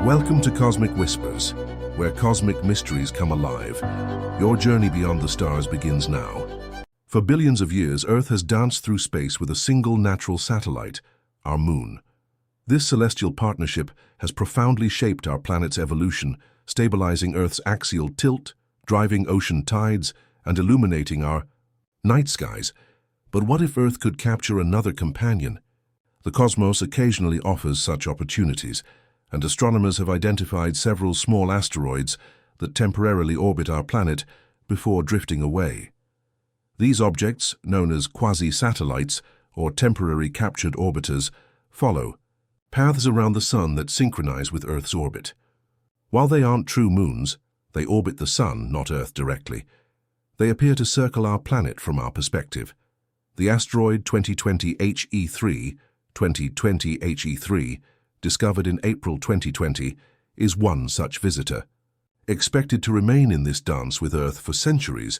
Welcome to Cosmic Whispers, where cosmic mysteries come alive. Your journey beyond the stars begins now. For billions of years, Earth has danced through space with a single natural satellite, our moon. This celestial partnership has profoundly shaped our planet's evolution, stabilizing Earth's axial tilt, driving ocean tides, and illuminating our night skies. But what if Earth could capture another companion? The cosmos occasionally offers such opportunities, and astronomers have identified several small asteroids that temporarily orbit our planet before drifting away. These objects, known as quasi-satellites or temporary captured orbiters, follow paths around the Sun that synchronize with Earth's orbit. While they aren't true moons, they orbit the Sun, not Earth directly. They appear to circle our planet from our perspective. The asteroid 2020 HE3, discovered in April 2020, is one such visitor, expected to remain in this dance with Earth for centuries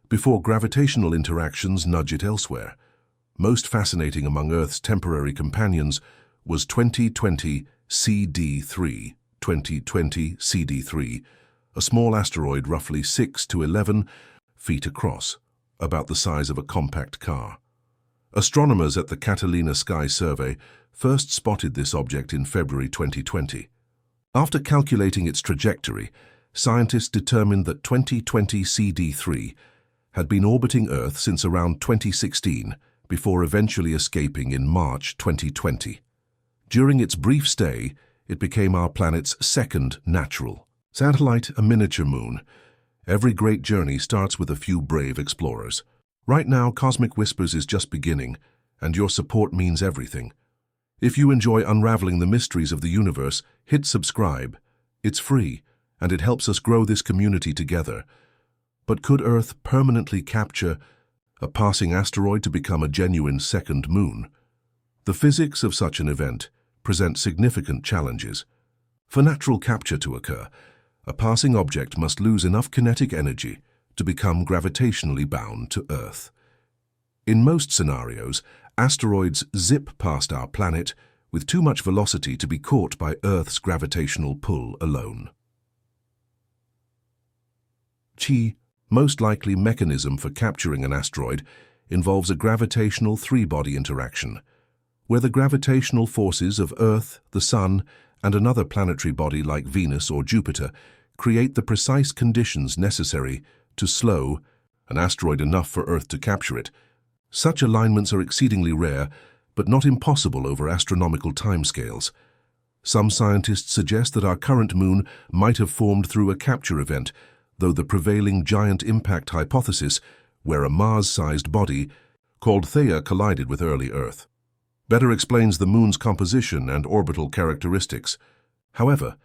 before gravitational interactions nudge it elsewhere. Most fascinating among Earth's temporary companions was 2020 CD3, a small asteroid roughly 6 to 11 feet across, about the size of a compact car. Astronomers at the Catalina Sky Survey first spotted this object in February 2020. After calculating its trajectory, scientists determined that 2020 CD3 had been orbiting Earth since around 2016 before eventually escaping in March 2020. During its brief stay, it became our planet's second natural satellite, a miniature moon. Every great journey starts with a few brave explorers. Right now, Cosmic Whispers is just beginning, and your support means everything. If you enjoy unraveling the mysteries of the universe, hit subscribe. It's free, and it helps us grow this community together. But could Earth permanently capture a passing asteroid to become a genuine second moon? The physics of such an event present significant challenges. For natural capture to occur, a passing object must lose enough kinetic energy to become gravitationally bound to Earth. In most scenarios, asteroids zip past our planet with too much velocity to be caught by Earth's gravitational pull alone. The most likely mechanism for capturing an asteroid involves a gravitational three-body interaction, where the gravitational forces of Earth, the Sun, and another planetary body like Venus or Jupiter create the precise conditions necessary to slow an asteroid enough for Earth to capture it. Such alignments are exceedingly rare, but not impossible over astronomical timescales. Some scientists suggest that our current moon might have formed through a capture event, though the prevailing giant impact hypothesis, where a Mars-sized body called Theia collided with early Earth, better explains the moon's composition and orbital characteristics. However,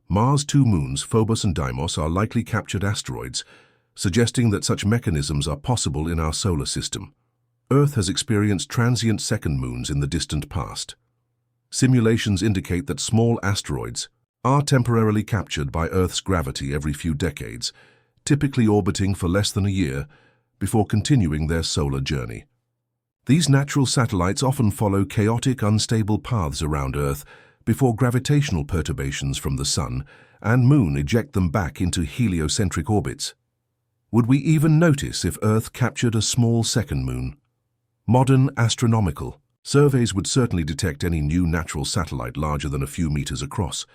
Mars' two moons, Phobos and Deimos, are likely captured asteroids, suggesting that such mechanisms are possible in our solar system. Earth has experienced transient second moons in the distant past. Simulations indicate that small asteroids are temporarily captured by Earth's gravity every few decades, typically orbiting for less than a year before continuing their solar journey. These natural satellites often follow chaotic, unstable paths around Earth before gravitational perturbations from the Sun and Moon eject them back into heliocentric orbits. Would we even notice if Earth captured a small second moon? Modern astronomical surveys would certainly detect any new natural satellite larger than a few meters across.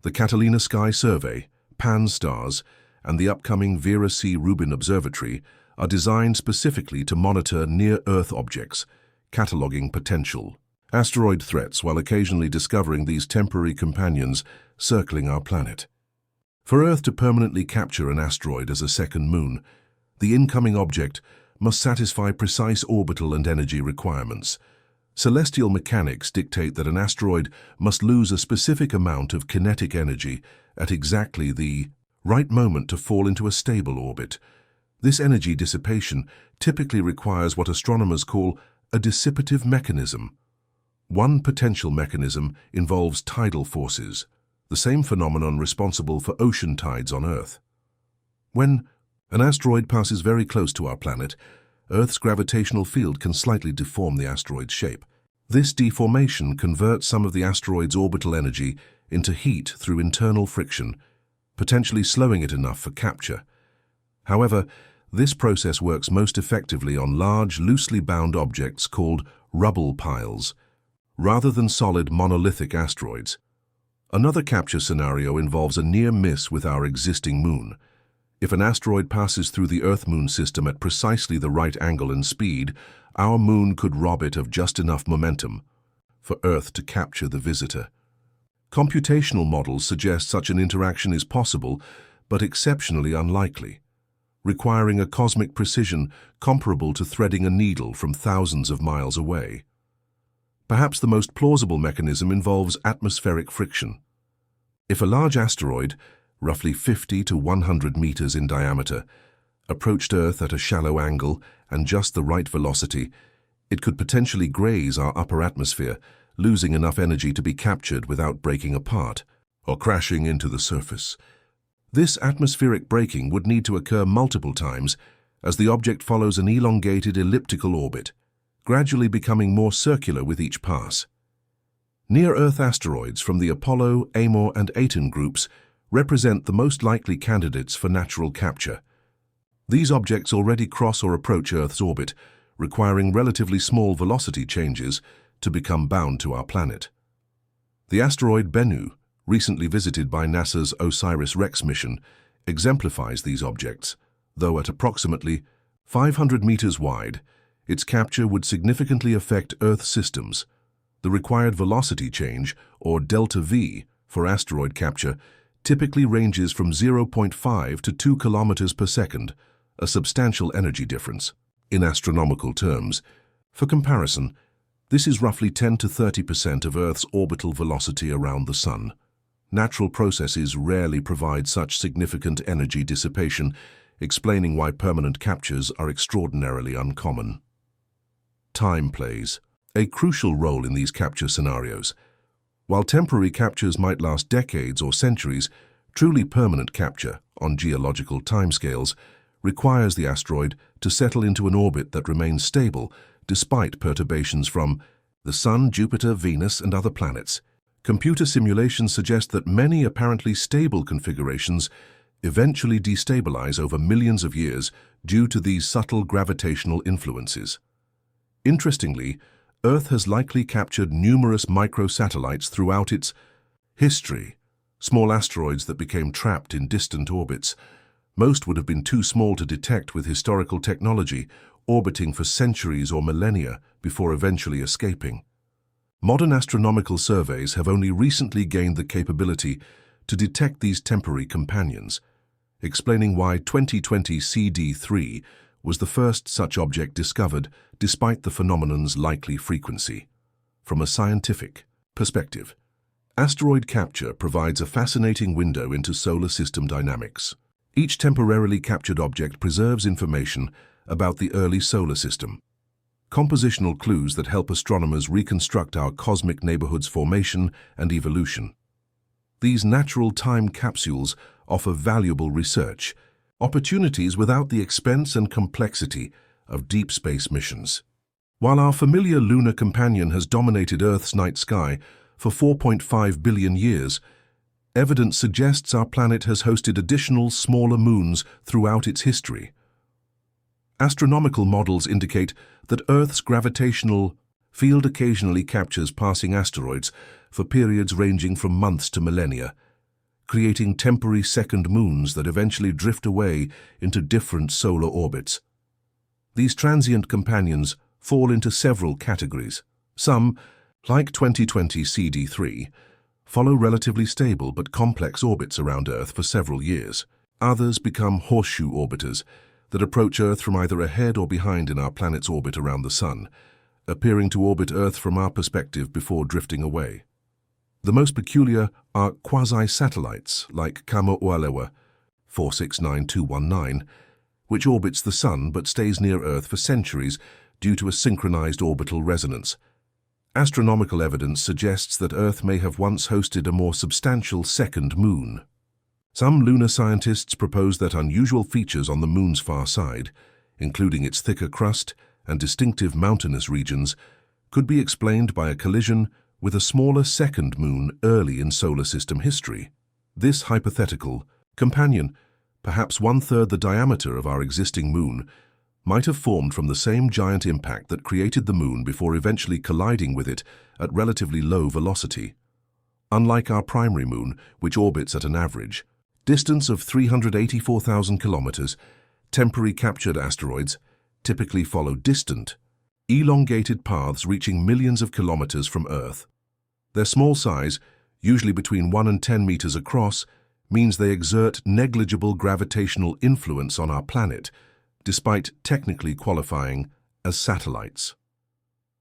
The Catalina Sky Survey, Pan-STARRS, and the upcoming Vera C. Rubin Observatory are designed specifically to monitor near-Earth objects, cataloging potential asteroid threats while occasionally discovering these temporary companions circling our planet. For Earth to permanently capture an asteroid as a second moon, the incoming object must satisfy precise orbital and energy requirements. Celestial mechanics dictate that an asteroid must lose a specific amount of kinetic energy at exactly the right moment to fall into a stable orbit. This energy dissipation typically requires what astronomers call a dissipative mechanism. One potential mechanism involves tidal forces, the same phenomenon responsible for ocean tides on Earth. When an asteroid passes very close to our planet, Earth's gravitational field can slightly deform the asteroid's shape. This deformation converts some of the asteroid's orbital energy into heat through internal friction, potentially slowing it enough for capture. However, this process works most effectively on large, loosely bound objects called rubble piles, rather than solid monolithic asteroids. Another capture scenario involves a near miss with our existing moon. If an asteroid passes through the Earth-Moon system at precisely the right angle and speed, our moon could rob it of just enough momentum for Earth to capture the visitor. Computational models suggest such an interaction is possible, but exceptionally unlikely, requiring a cosmic precision comparable to threading a needle from thousands of miles away. Perhaps the most plausible mechanism involves atmospheric friction. If a large asteroid, roughly 50 to 100 meters in diameter, approached Earth at a shallow angle and just the right velocity, it could potentially graze our upper atmosphere, losing enough energy to be captured without breaking apart or crashing into the surface. This atmospheric braking would need to occur multiple times as the object follows an elongated elliptical orbit, gradually becoming more circular with each pass. Near-Earth asteroids from the Apollo, Amor, and Aten groups represent the most likely candidates for natural capture. These objects already cross or approach Earth's orbit, requiring relatively small velocity changes to become bound to our planet. The asteroid Bennu, recently visited by NASA's OSIRIS-REx mission, exemplifies these objects, though at approximately 500 meters wide, its capture would significantly affect Earth systems. The required velocity change, or delta V, for asteroid capture typically ranges from 0.5 to 2 kilometers per second, a substantial energy difference. In astronomical terms, for comparison, this is roughly 10 to 30% of Earth's orbital velocity around the Sun. Natural processes rarely provide such significant energy dissipation, explaining why permanent captures are extraordinarily uncommon. Time plays a crucial role in these capture scenarios. While temporary captures might last decades or centuries, truly permanent capture, on geological timescales, requires the asteroid to settle into an orbit that remains stable despite perturbations from the Sun, Jupiter, Venus, and other planets. Computer simulations suggest that many apparently stable configurations eventually destabilize over millions of years due to these subtle gravitational influences. Interestingly, Earth has likely captured numerous microsatellites throughout its history, small asteroids that became trapped in distant orbits. Most would have been too small to detect with historical technology, orbiting for centuries or millennia before eventually escaping. Modern astronomical surveys have only recently gained the capability to detect these temporary companions, explaining why 2020 CD3 was the first such object discovered despite the phenomenon's likely frequency. From a scientific perspective, asteroid capture provides a fascinating window into solar system dynamics. Each temporarily captured object preserves information about the early solar system, compositional clues that help astronomers reconstruct our cosmic neighborhood's formation and evolution. These natural time capsules offer valuable research opportunities without the expense and complexity of deep space missions. While our familiar lunar companion has dominated Earth's night sky for 4.5 billion years, evidence suggests our planet has hosted additional smaller moons throughout its history. Astronomical models indicate that Earth's gravitational field occasionally captures passing asteroids for periods ranging from months to millennia, creating temporary second moons that eventually drift away into different solar orbits. These transient companions fall into several categories. Some, like 2020 CD3, follow relatively stable but complex orbits around Earth for several years. Others become horseshoe orbiters that approach Earth from either ahead or behind in our planet's orbit around the Sun, appearing to orbit Earth from our perspective before drifting away. The most peculiar are quasi-satellites like Kamo'ualewa 469219, which orbits the Sun but stays near Earth for centuries due to a synchronized orbital resonance. Astronomical evidence suggests that Earth may have once hosted a more substantial second moon. Some lunar scientists propose that unusual features on the moon's far side, including its thicker crust and distinctive mountainous regions, could be explained by a collision with a smaller second moon early in solar system history. This hypothetical companion, perhaps one-third the diameter of our existing moon, might have formed from the same giant impact that created the moon before eventually colliding with it at relatively low velocity. Unlike our primary moon, which orbits at an average distance of 384,000 kilometers, temporary captured asteroids typically follow distant, elongated paths reaching millions of kilometers from Earth. Their small size, usually between 1 and 10 meters across, means they exert negligible gravitational influence on our planet, despite technically qualifying as satellites.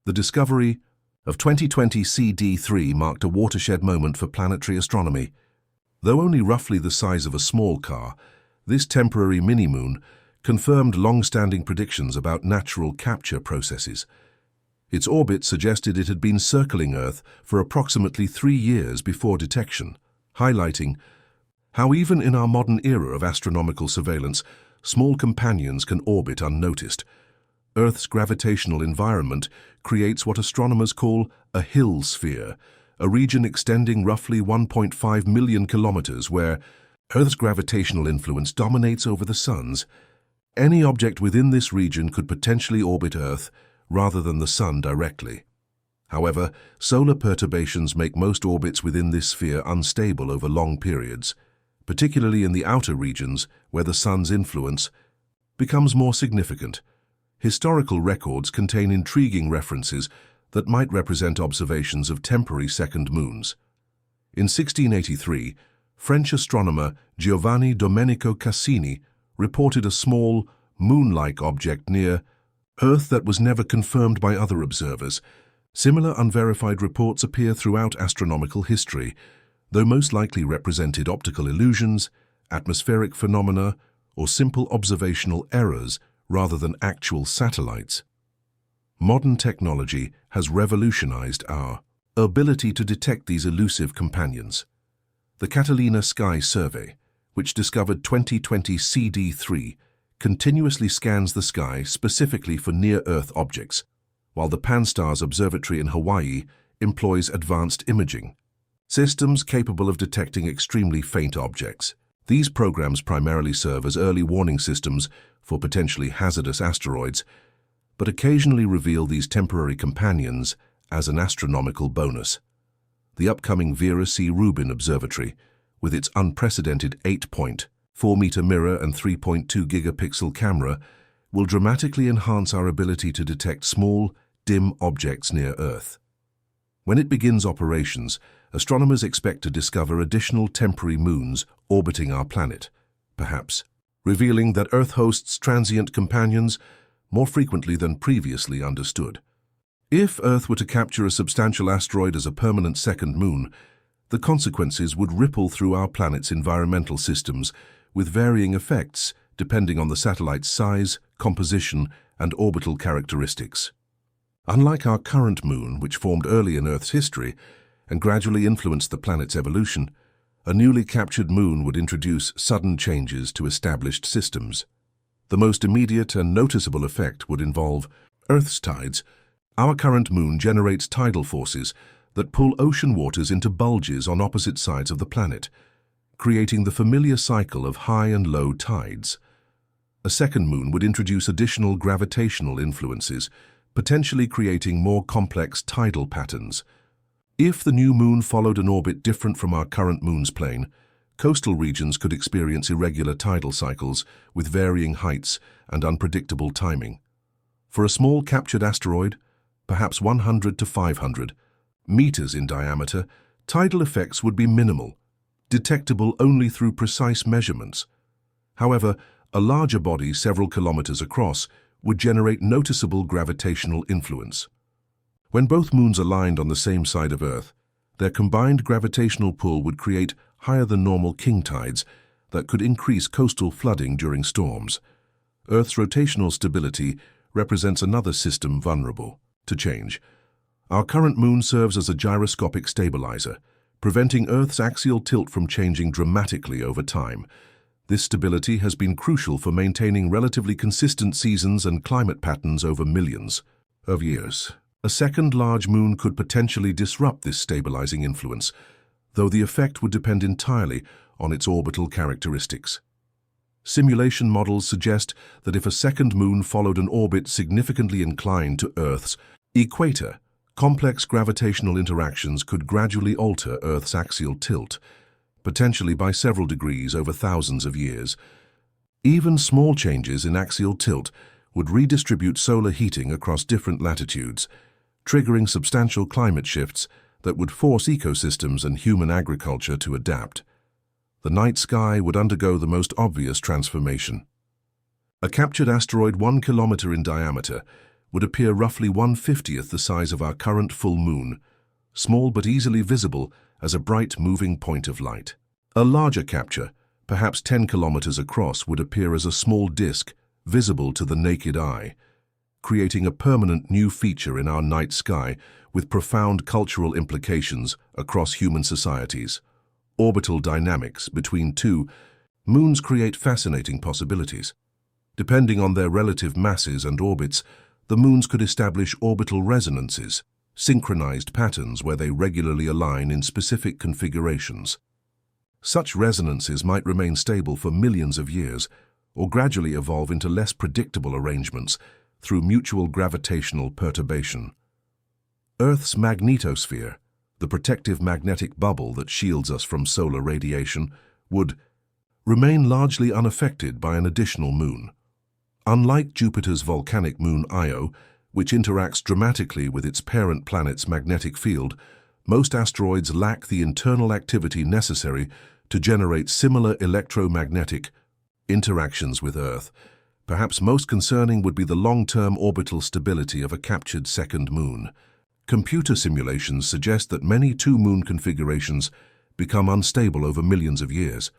The discovery of 2020 CD3 marked a watershed moment for planetary astronomy. Though only roughly the size of a small car, this temporary mini-moon confirmed long-standing predictions about natural capture processes. Its orbit suggested it had been circling Earth for approximately 3 years before detection, highlighting how even in our modern era of astronomical surveillance, small companions can orbit unnoticed. Earth's gravitational environment creates what astronomers call a Hill sphere, a region extending roughly 1.5 million kilometers where Earth's gravitational influence dominates over the Sun's. Any object within this region could potentially orbit Earth rather than the Sun directly. However, solar perturbations make most orbits within this sphere unstable over long periods, particularly in the outer regions where the Sun's influence becomes more significant. Historical records contain intriguing references that might represent observations of temporary second moons. In 1683, French astronomer Giovanni Domenico Cassini reported a small, moon-like object near Earth that was never confirmed by other observers. Similar unverified reports appear throughout astronomical history, though most likely represented optical illusions, atmospheric phenomena, or simple observational errors rather than actual satellites. Modern technology has revolutionized our ability to detect these elusive companions. The Catalina Sky Survey, which discovered 2020 CD3, continuously scans the sky specifically for near-Earth objects, while the Pan-STARRS Observatory in Hawaii employs advanced imaging systems capable of detecting extremely faint objects. These programs primarily serve as early warning systems for potentially hazardous asteroids, but occasionally reveal these temporary companions as an astronomical bonus. The upcoming Vera C. Rubin Observatory, with its unprecedented 8.4-meter mirror and 3.2 gigapixel camera, will dramatically enhance our ability to detect small, dim objects near Earth. When it begins operations, astronomers expect to discover additional temporary moons orbiting our planet, perhaps revealing that Earth hosts transient companions more frequently than previously understood. If Earth were to capture a substantial asteroid as a permanent second moon, the consequences would ripple through our planet's environmental systems with varying effects depending on the satellite's size, composition, and orbital characteristics. Unlike our current moon, which formed early in Earth's history and gradually influenced the planet's evolution, a newly captured moon would introduce sudden changes to established systems. The most immediate and noticeable effect would involve Earth's tides. Our current moon generates tidal forces that pull ocean waters into bulges on opposite sides of the planet, creating the familiar cycle of high and low tides. A second moon would introduce additional gravitational influences, potentially creating more complex tidal patterns. If the new moon followed an orbit different from our current moon's plane, coastal regions could experience irregular tidal cycles with varying heights and unpredictable timing. For a small captured asteroid, perhaps 100 to 500 meters in diameter, tidal effects would be minimal, detectable only through precise measurements. However, a larger body several kilometers across would generate noticeable gravitational influence. When both moons aligned on the same side of Earth, their combined gravitational pull would create higher than normal king tides that could increase coastal flooding during storms. Earth's rotational stability represents another system vulnerable to change. Our current moon serves as a gyroscopic stabilizer, preventing Earth's axial tilt from changing dramatically over time. This stability has been crucial for maintaining relatively consistent seasons and climate patterns over millions of years. A second large moon could potentially disrupt this stabilizing influence, though the effect would depend entirely on its orbital characteristics. Simulation models suggest that if a second moon followed an orbit significantly inclined to Earth's equator, complex gravitational interactions could gradually alter Earth's axial tilt, potentially by several degrees over thousands of years. Even small changes in axial tilt would redistribute solar heating across different latitudes, triggering substantial climate shifts that would force ecosystems and human agriculture to adapt. The night sky would undergo the most obvious transformation. A captured asteroid 1 kilometer in diameter would appear roughly 1/50th the size of our current full moon, small but easily visible as a bright moving point of light. A larger capture, perhaps 10 kilometers across, would appear as a small disk visible to the naked eye, creating a permanent new feature in our night sky with profound cultural implications across human societies. Orbital dynamics between two moons create fascinating possibilities. Depending on their relative masses and orbits, the moons could establish orbital resonances, synchronized patterns where they regularly align in specific configurations. Such resonances might remain stable for millions of years, or gradually evolve into less predictable arrangements through mutual gravitational perturbation. Earth's magnetosphere, the protective magnetic bubble that shields us from solar radiation, would remain largely unaffected by an additional moon. Unlike Jupiter's volcanic moon Io, which interacts dramatically with its parent planet's magnetic field, most asteroids lack the internal activity necessary to generate similar electromagnetic interactions with Earth. Perhaps most concerning would be the long-term orbital stability of a captured second moon. Computer simulations suggest that many two-moon configurations become unstable over millions of years.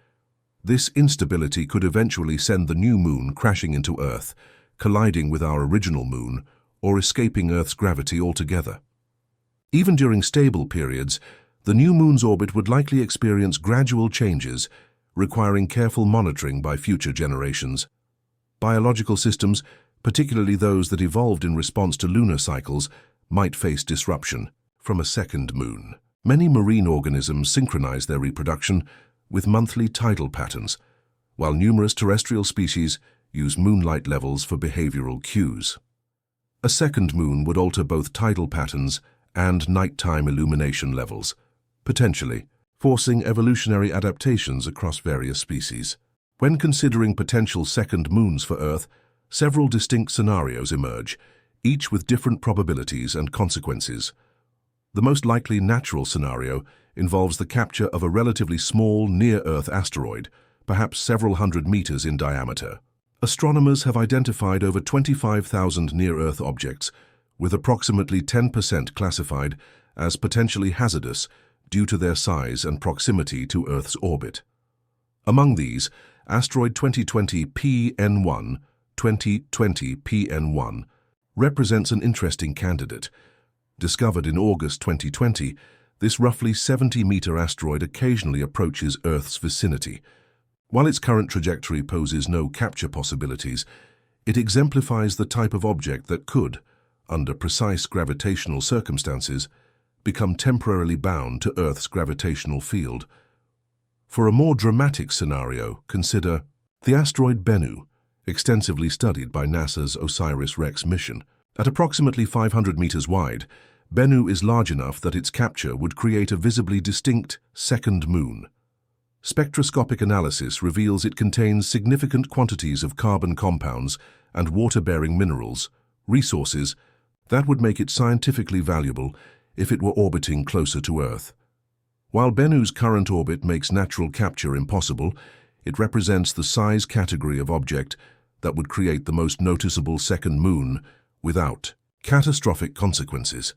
This instability could eventually send the new moon crashing into Earth, colliding with our original moon, or escaping Earth's gravity altogether. Even during stable periods, the new moon's orbit would likely experience gradual changes, requiring careful monitoring by future generations. Biological systems, particularly those that evolved in response to lunar cycles, might face disruption from a second moon. Many marine organisms synchronize their reproduction with monthly tidal patterns, while numerous terrestrial species use moonlight levels for behavioral cues. A second moon would alter both tidal patterns and nighttime illumination levels, potentially forcing evolutionary adaptations across various species. When considering potential second moons for Earth, several distinct scenarios emerge, each with different probabilities and consequences. The most likely natural scenario involves the capture of a relatively small near-Earth asteroid, perhaps several hundred meters in diameter. Astronomers have identified over 25,000 near-Earth objects, with approximately 10% classified as potentially hazardous due to their size and proximity to Earth's orbit. Among these, asteroid 2020 PN1 represents an interesting candidate. Discovered in August 2020, this roughly 70-meter asteroid occasionally approaches Earth's vicinity. While its current trajectory poses no capture possibilities, it exemplifies the type of object that could, under precise gravitational circumstances, become temporarily bound to Earth's gravitational field. For a more dramatic scenario, consider the asteroid Bennu, extensively studied by NASA's OSIRIS-REx mission. At approximately 500 meters wide, Bennu is large enough that its capture would create a visibly distinct second moon. Spectroscopic analysis reveals it contains significant quantities of carbon compounds and water-bearing minerals, resources that would make it scientifically valuable if it were orbiting closer to Earth. While Bennu's current orbit makes natural capture impossible, it represents the size category of object that would create the most noticeable second moon without catastrophic consequences.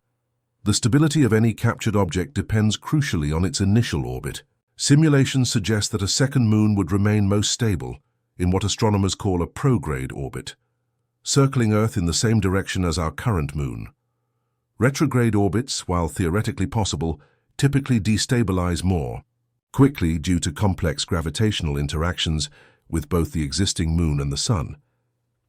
The stability of any captured object depends crucially on its initial orbit. Simulations suggest that a second moon would remain most stable in what astronomers call a prograde orbit, circling Earth in the same direction as our current moon. Retrograde orbits, while theoretically possible, typically destabilize more quickly due to complex gravitational interactions with both the existing moon and the sun.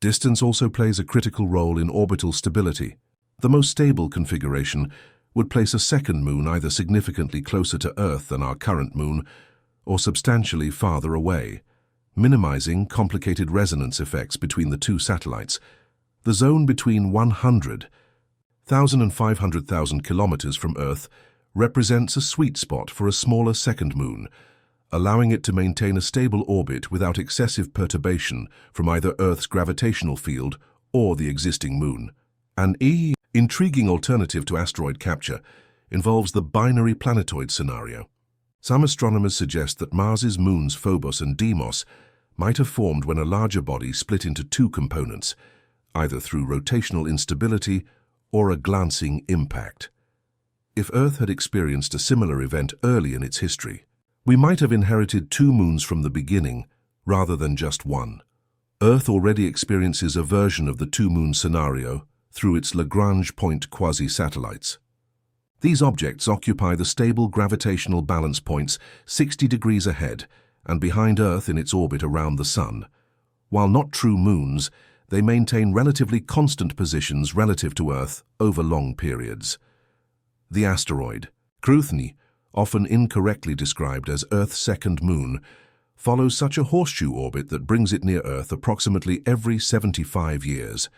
Distance also plays a critical role in orbital stability. The most stable configuration would place a second moon either significantly closer to Earth than our current moon or substantially farther away, minimizing complicated resonance effects between the two satellites. The zone between 100,000 and 500,000 kilometers from Earth represents a sweet spot for a smaller second moon, allowing it to maintain a stable orbit without excessive perturbation from either Earth's gravitational field or the existing moon. An intriguing alternative to asteroid capture involves the binary planetoid scenario. Some astronomers suggest that Mars's moons Phobos and Deimos might have formed when a larger body split into two components, either through rotational instability or a glancing impact. If Earth had experienced a similar event early in its history, we might have inherited two moons from the beginning rather than just one. Earth already experiences a version of the two-moon scenario through its Lagrange point quasi-satellites. These objects occupy the stable gravitational balance points 60 degrees ahead and behind Earth in its orbit around the Sun. While not true moons, they maintain relatively constant positions relative to Earth over long periods. The asteroid, Cruithne, often incorrectly described as Earth's second moon, follows such a horseshoe orbit that brings it near Earth approximately every 75 years.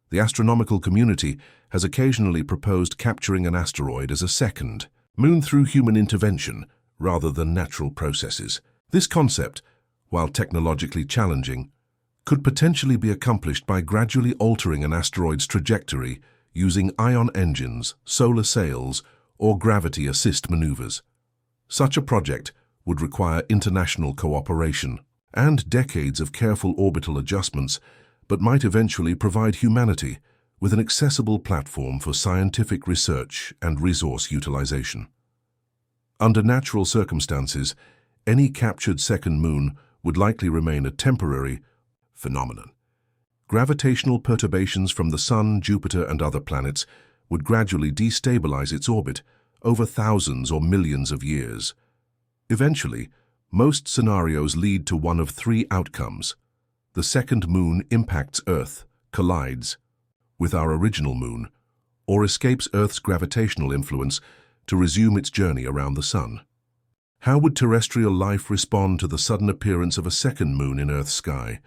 The astronomical community has occasionally proposed capturing an asteroid as a second moon through human intervention rather than natural processes. This concept, while technologically challenging, could potentially be accomplished by gradually altering an asteroid's trajectory using ion engines, solar sails, or gravity assist maneuvers. Such a project would require international cooperation and decades of careful orbital adjustments, but might eventually provide humanity with an accessible platform for scientific research and resource utilization. Under natural circumstances, any captured second moon would likely remain a temporary phenomenon. Gravitational perturbations from the Sun, Jupiter, and other planets would gradually destabilize its orbit over thousands or millions of years. Eventually, most scenarios lead to one of three outcomes. The second moon impacts Earth, collides with our original moon, or escapes Earth's gravitational influence to resume its journey around the Sun. How would terrestrial life respond to the sudden appearance of a second moon in Earth's sky?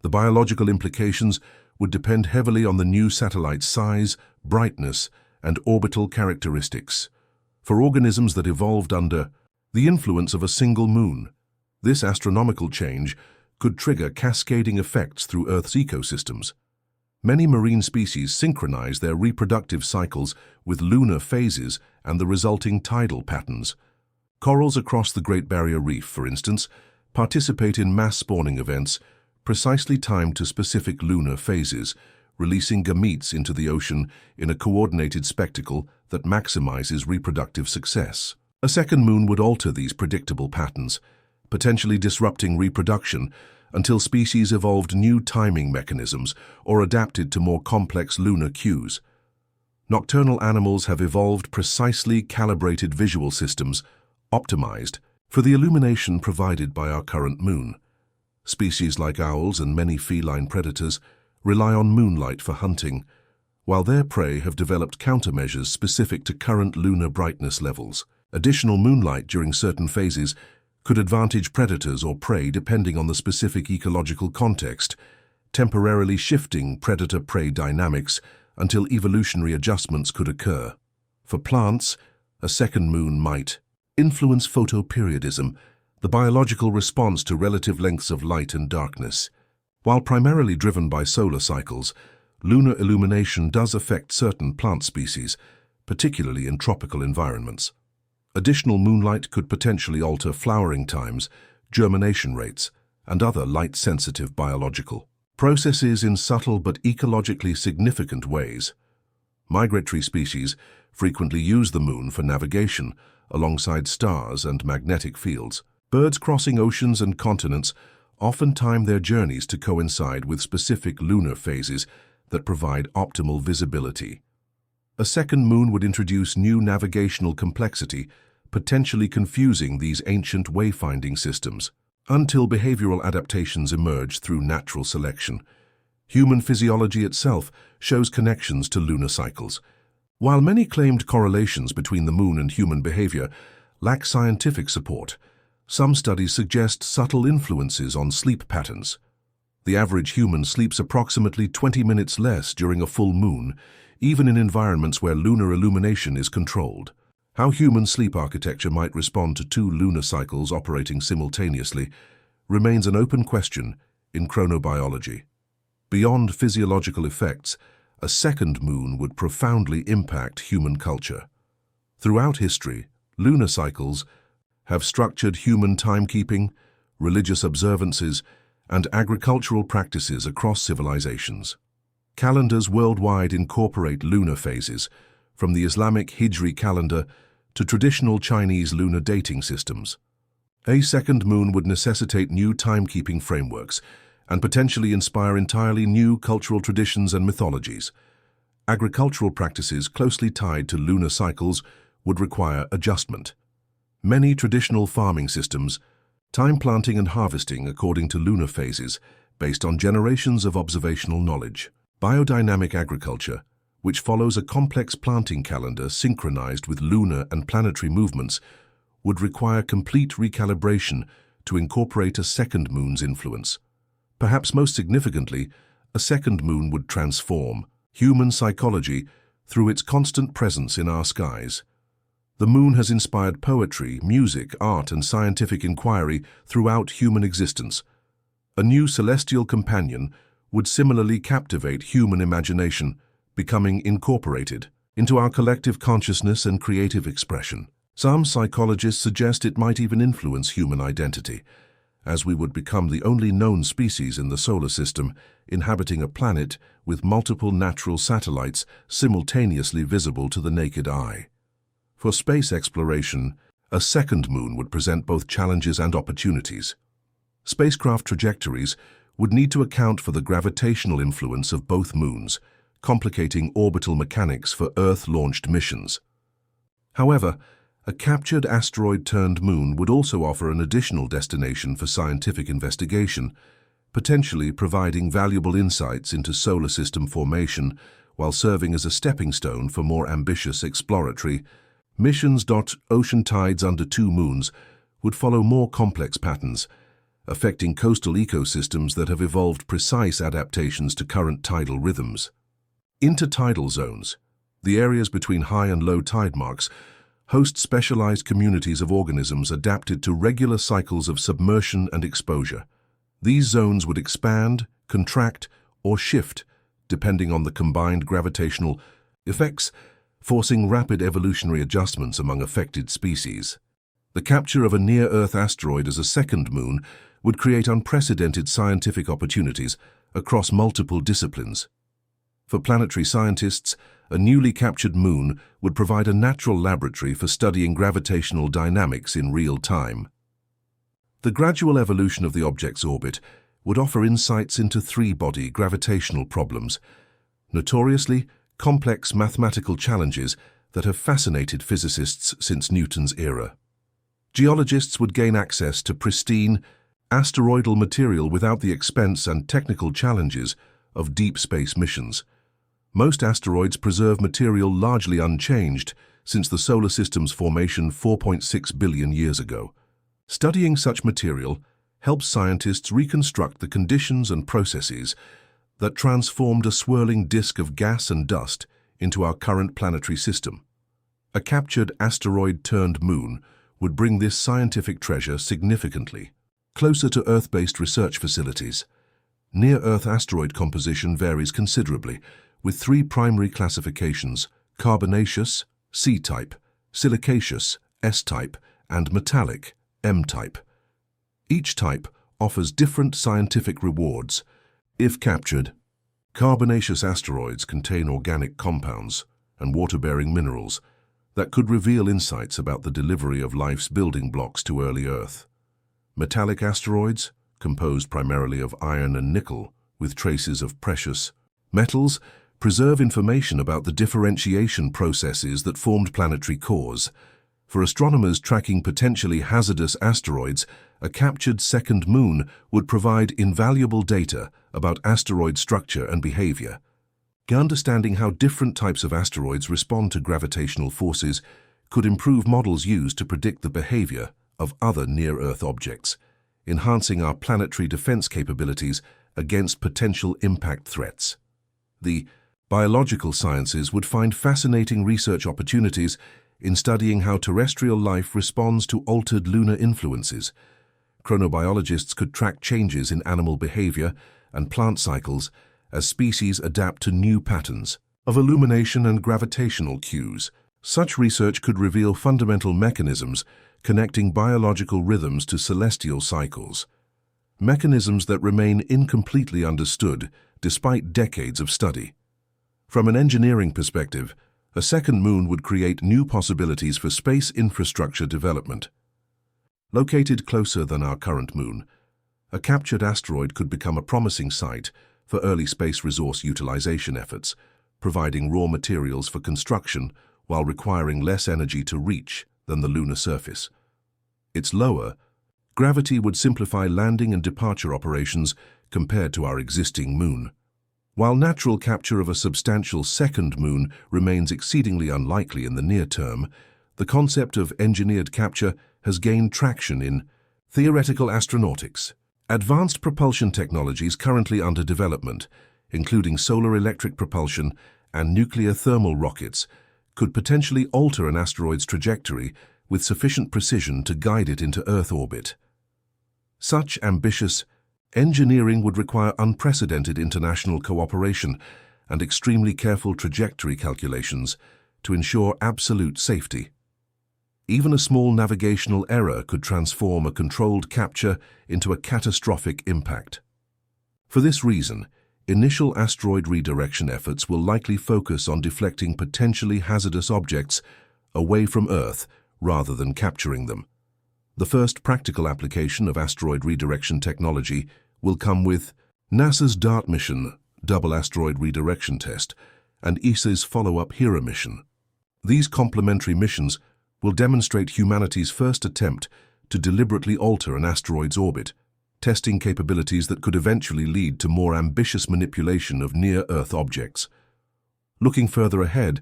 The biological implications would depend heavily on the new satellite's size, brightness, and orbital characteristics. For organisms that evolved under the influence of a single moon, this astronomical change could trigger cascading effects through Earth's ecosystems. Many marine species synchronize their reproductive cycles with lunar phases and the resulting tidal patterns. Corals across the Great Barrier Reef, for instance, participate in mass spawning events precisely timed to specific lunar phases, releasing gametes into the ocean in a coordinated spectacle that maximizes reproductive success. A second moon would alter these predictable patterns, potentially disrupting reproduction until species evolved new timing mechanisms or adapted to more complex lunar cues. Nocturnal animals have evolved precisely calibrated visual systems, optimized for the illumination provided by our current moon. Species like owls and many feline predators rely on moonlight for hunting, while their prey have developed countermeasures specific to current lunar brightness levels. Additional moonlight during certain phases could advantage predators or prey depending on the specific ecological context, temporarily shifting predator-prey dynamics until evolutionary adjustments could occur. For plants, a second moon might influence photoperiodism, the biological response to relative lengths of light and darkness. While primarily driven by solar cycles, lunar illumination does affect certain plant species, particularly in tropical environments. Additional moonlight could potentially alter flowering times, germination rates, and other light-sensitive biological processes in subtle but ecologically significant ways. Migratory species frequently use the moon for navigation alongside stars and magnetic fields. Birds crossing oceans and continents often time their journeys to coincide with specific lunar phases that provide optimal visibility. A second moon would introduce new navigational complexity, potentially confusing these ancient wayfinding systems. Until behavioral adaptations emerge through natural selection, Human physiology itself shows connections to lunar cycles. While many claimed correlations between the moon and human behavior lack scientific support, some studies suggest subtle influences on sleep patterns. The average human sleeps approximately 20 minutes less during a full moon, even in environments where lunar illumination is controlled. How human sleep architecture might respond to two lunar cycles operating simultaneously remains an open question in chronobiology. Beyond physiological effects, a second moon would profoundly impact human culture. Throughout history, lunar cycles have structured human timekeeping, religious observances, and agricultural practices across civilizations. Calendars worldwide incorporate lunar phases, from the Islamic Hijri calendar to traditional Chinese lunar dating systems. A second moon would necessitate new timekeeping frameworks and potentially inspire entirely new cultural traditions and mythologies. Agricultural practices closely tied to lunar cycles would require adjustment. Many traditional farming systems time planting and harvesting according to lunar phases based on generations of observational knowledge. Biodynamic agriculture, which follows a complex planting calendar synchronized with lunar and planetary movements, would require complete recalibration to incorporate a second moon's influence. Perhaps most significantly, a second moon would transform human psychology through its constant presence in our skies. The moon has inspired poetry, music, art, and scientific inquiry throughout human existence. A new celestial companion would similarly captivate human imagination, becoming incorporated into our collective consciousness and creative expression. Some psychologists suggest it might even influence human identity, as we would become the only known species in the solar system inhabiting a planet with multiple natural satellites simultaneously visible to the naked eye. For space exploration, a second moon would present both challenges and opportunities. Spacecraft trajectories would need to account for the gravitational influence of both moons, complicating orbital mechanics for Earth-launched missions. However, a captured asteroid-turned moon would also offer an additional destination for scientific investigation, potentially providing valuable insights into solar system formation while serving as a stepping stone for more ambitious exploratory missions. Ocean tides under two moons would follow more complex patterns, affecting coastal ecosystems that have evolved precise adaptations to current tidal rhythms. Intertidal zones, the areas between high and low tide marks, host specialized communities of organisms adapted to regular cycles of submersion and exposure. These zones would expand, contract, or shift depending on the combined gravitational effects, forcing rapid evolutionary adjustments among affected species. The capture of a near-Earth asteroid as a second moon would create unprecedented scientific opportunities across multiple disciplines. For planetary scientists, a newly captured moon would provide a natural laboratory for studying gravitational dynamics in real time. The gradual evolution of the object's orbit would offer insights into three-body gravitational problems, notoriously complex mathematical challenges that have fascinated physicists since Newton's era. Geologists would gain access to pristine, asteroidal material without the expense and technical challenges of deep space missions. Most asteroids preserve material largely unchanged since the solar system's formation 4.6 billion years ago. Studying such material helps scientists reconstruct the conditions and processes that transformed a swirling disk of gas and dust into our current planetary system. A captured asteroid-turned moon would bring this scientific treasure significantly closer to Earth-based research facilities. Near-Earth asteroid composition varies considerably, with three primary classifications: carbonaceous, C-type, silicaceous, S-type, and metallic, M-type. Each type offers different scientific rewards. If captured, carbonaceous asteroids contain organic compounds and water-bearing minerals that could reveal insights about the delivery of life's building blocks to early Earth. Metallic asteroids, composed primarily of iron and nickel, with traces of precious metals, preserve information about the differentiation processes that formed planetary cores. For astronomers tracking potentially hazardous asteroids, a captured second moon would provide invaluable data about asteroid structure and behavior. Understanding how different types of asteroids respond to gravitational forces could improve models used to predict the behavior of other near-Earth objects, enhancing our planetary defense capabilities against potential impact threats. The biological sciences would find fascinating research opportunities in studying how terrestrial life responds to altered lunar influences. Chronobiologists could track changes in animal behavior and plant cycles as species adapt to new patterns of illumination and gravitational cues. Such research could reveal fundamental mechanisms connecting biological rhythms to celestial cycles, mechanisms that remain incompletely understood despite decades of study. From an engineering perspective, a second moon would create new possibilities for space infrastructure development. Located closer than our current moon, a captured asteroid could become a promising site for early space resource utilization efforts, providing raw materials for construction while requiring less energy to reach than the lunar surface. Its lower gravity would simplify landing and departure operations compared to our existing moon. While natural capture of a substantial second moon remains exceedingly unlikely in the near term, the concept of engineered capture has gained traction in theoretical astronautics. Advanced propulsion technologies currently under development, including solar electric propulsion and nuclear thermal rockets, could potentially alter an asteroid's trajectory with sufficient precision to guide it into Earth orbit. Such ambitious engineering would require unprecedented international cooperation and extremely careful trajectory calculations to ensure absolute safety. Even a small navigational error could transform a controlled capture into a catastrophic impact. For this reason, initial asteroid redirection efforts will likely focus on deflecting potentially hazardous objects away from Earth rather than capturing them. The first practical application of asteroid redirection technology will come with NASA's DART mission, Double Asteroid Redirection Test, and ESA's follow-up HERA mission. These complementary missions will demonstrate humanity's first attempt to deliberately alter an asteroid's orbit, testing capabilities that could eventually lead to more ambitious manipulation of near-Earth objects. Looking further ahead,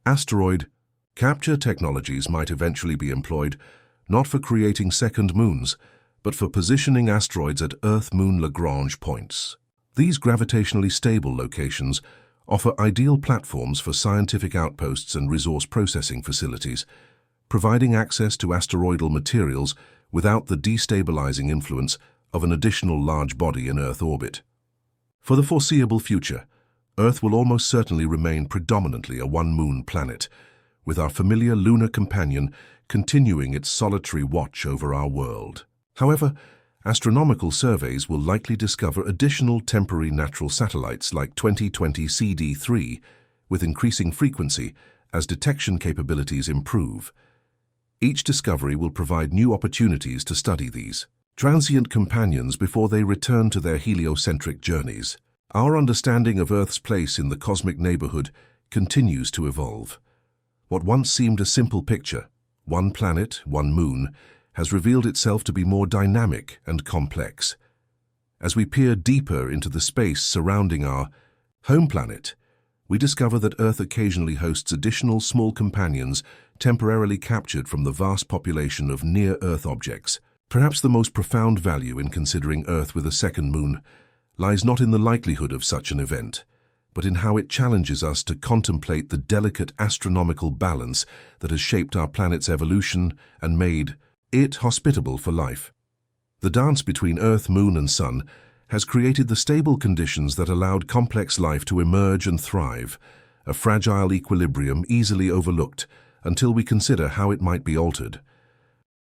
asteroid capture technologies might eventually be employed not for creating second moons, but for positioning asteroids at Earth-Moon Lagrange points. These gravitationally stable locations offer ideal platforms for scientific outposts and resource processing facilities, providing access to asteroidal materials without the destabilizing influence of an additional large body in Earth orbit. For the foreseeable future, Earth will almost certainly remain predominantly a one-moon planet, with our familiar lunar companion continuing its solitary watch over our world. However, astronomical surveys will likely discover additional temporary natural satellites like 2020 CD3 with increasing frequency as detection capabilities improve. Each discovery will provide new opportunities to study these transient companions before they return to their heliocentric journeys. Our understanding of Earth's place in the cosmic neighborhood continues to evolve. What once seemed a simple picture, one planet, one moon, has revealed itself to be more dynamic and complex. As we peer deeper into the space surrounding our home planet, we discover that Earth occasionally hosts additional small companions temporarily captured from the vast population of near-Earth objects. Perhaps the most profound value in considering Earth with a second moon lies not in the likelihood of such an event, but in how it challenges us to contemplate the delicate astronomical balance that has shaped our planet's evolution and made it hospitable for life. The dance between Earth, Moon, and Sun has created the stable conditions that allowed complex life to emerge and thrive, a fragile equilibrium easily overlooked until we consider how it might be altered.